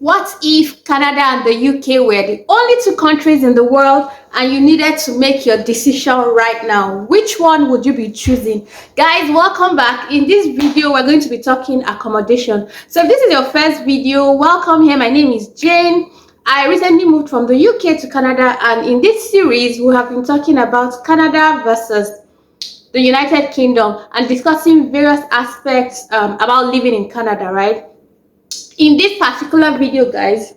What if Canada and the UK were the only two countries in the world and you needed to make your decision right now? Which one would you be choosing? Guys, welcome back. In this video, we're going to be talking accommodation. So if this is your first video, welcome here. My name is Jane. I recently moved from the UK to Canada, and in this series, we have been talking about Canada versus the United Kingdom and discussing various aspects about living in Canada, right? In this particular video, guys,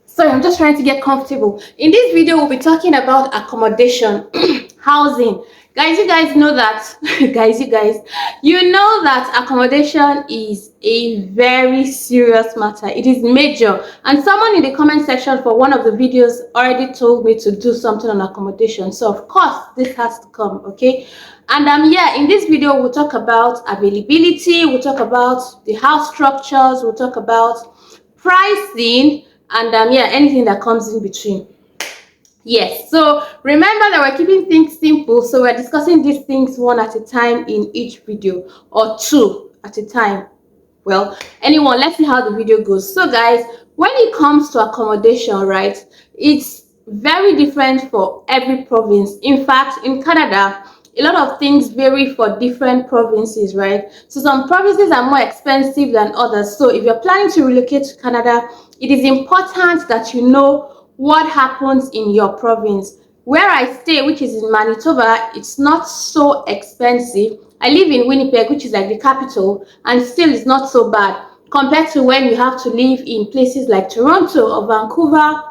sorry, I'm just trying to get comfortable. In this video, we'll be talking about accommodation, housing. Guys, you guys know that, you know that accommodation is a very serious matter. It is major. And someone in the comment section for one of the videos already told me to do something on accommodation. So, of course, this has to come, okay? And yeah, in this video, we'll talk about availability, we'll talk about the house structures, we'll talk about pricing, and yeah, anything that comes in between. Yes, so remember that we're keeping things simple, so we're discussing these things one at a time in each video, or two at a time. Well, anyone, let's see how the video goes. So guys, when it comes to accommodation, right, it's very different for every province. In fact, in Canada, a lot of things vary for different provinces, right? So some provinces are more expensive than others. So if you're planning to relocate to Canada, it is important that you know what happens in your province. Where I stay, which is in Manitoba, it's not so expensive. I live in Winnipeg, which is like the capital, and still it's not so bad compared to when you have to live in places like Toronto or Vancouver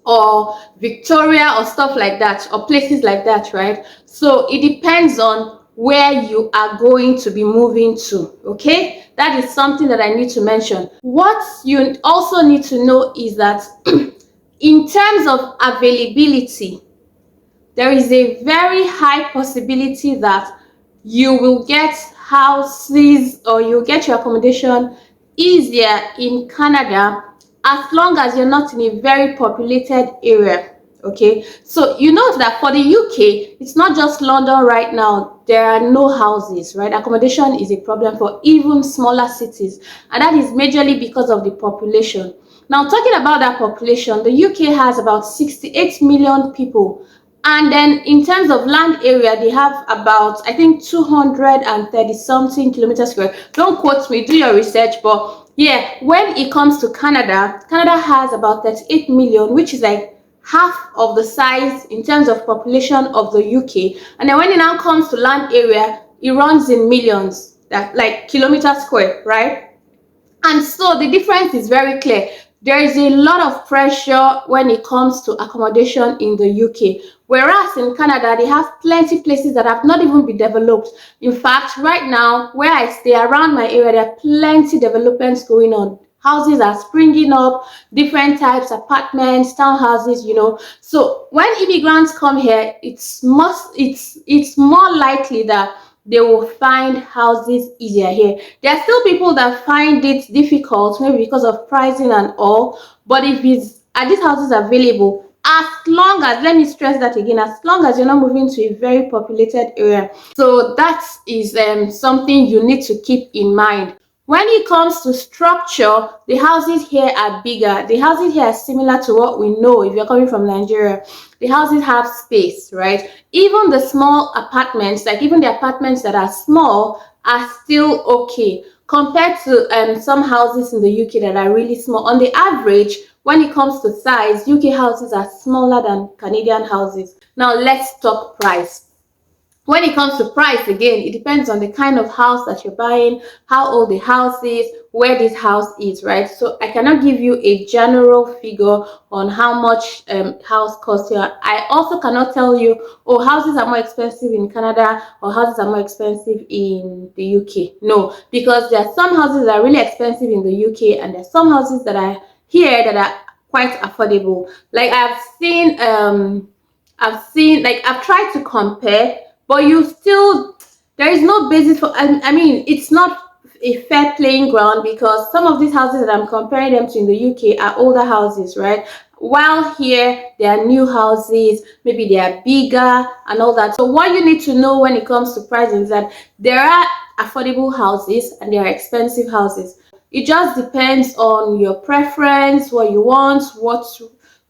or Victoria or stuff like that, or places like that, right? So it depends on where you are going to be moving to, okay? That is something that I need to mention. What you also need to know is that in terms of availability, there is a very high possibility that you will get houses or you'll get your accommodation easier in Canada as long as you're not in a very populated area, okay? So you know that for the UK, it's not just London right now. There are no houses, right? Accommodation is a problem for even smaller cities, and that is majorly because of the population. Now, talking about that population, the UK has about 68 million people. And then in terms of land area, they have about, I think, 230 something kilometers square. Don't quote me, do your research. But yeah, when it comes to Canada, Canada has about 38 million, which is like half of the size in terms of population of the UK. And then when it now comes to land area, it runs in millions, that like kilometers square, right? And so the difference is very clear. There is a lot of pressure when it comes to accommodation in the UK. Whereas in Canada, they have plenty places that have not even been developed. In fact, right now, where I stay around my area, there are plenty developments going on. Houses are springing up, different types, apartments, townhouses, you know. So when immigrants come here, it's more likely that they will find houses easier here. There are still people that find it difficult, maybe because of pricing and all. But if these houses available, as long as, let me stress that again, as long as you're not moving to a very populated area. So that is something you need to keep in mind. When it comes to structure, the houses here are bigger. The houses here are similar to what we know if you're coming from Nigeria. The houses have space, right? Even the small apartments, like even the apartments that are small, are still okay compared to some houses in the UK that are really small. On the average, when it comes to size, UK houses are smaller than Canadian houses. Now let's talk price. When it comes to price, again, it depends on the kind of house that you're buying, how old the house is, where this house is, right? So I cannot give you a general figure on how much house costs here. I also cannot tell you, oh, houses are more expensive in Canada or houses are more expensive in the UK. No, because there are some houses that are really expensive in the UK and there's some houses that are here that are quite affordable. Like I've tried to compare, but there is no basis for, I mean, it's not a fair playing ground because some of these houses that I'm comparing them to in the UK are older houses, right? While here, they are new houses, maybe they are bigger and all that. So what you need to know when it comes to pricing is that there are affordable houses and there are expensive houses. It just depends on your preference, what you want,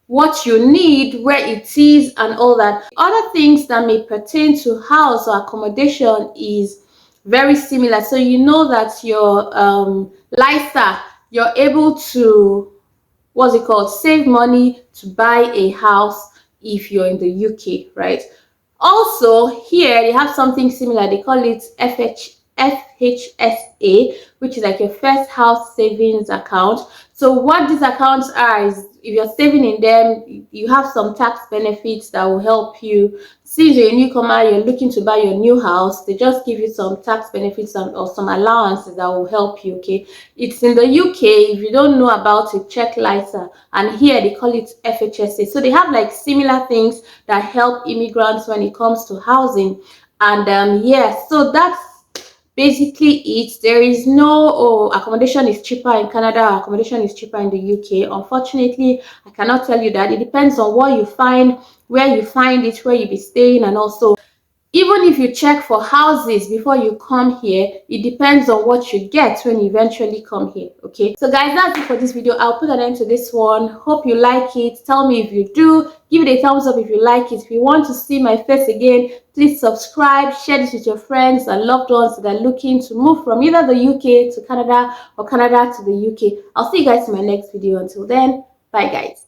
what you need, where it is, and all that. Other things that may pertain to house or accommodation is very similar. So you know that your lifestyle, you're able to, what's it called, save money to buy a house if you're in the UK, right? Also, here they have something similar. They call it FHSA, which is like your first house savings account. So what these accounts are is, if you're saving in them, you have some tax benefits that will help you. Since you're a newcomer, you're looking to buy your new house, they just give you some tax benefits or some allowances that will help you, okay? It's in the UK. If you don't know about it, check later. And here they call it FHSA. So they have like similar things that help immigrants when it comes to housing. And yeah, so that's basically it. There is no, oh, accommodation is cheaper in Canada, accommodation is cheaper in the UK. Unfortunately, I cannot tell you that. It depends on what you find, where you find it, where you be staying, and also even if you check for houses before you come here, it depends on what you get when you eventually come here, okay? So guys, that's it for this video. I'll put an end to this one. Hope you like it. Tell me if you do. Give it a thumbs up if you like it. If you want to see my face again, please subscribe, share this with your friends and loved ones that are looking to move from either the UK to Canada or Canada to the UK. I'll see you guys in my next video. Until then, bye guys.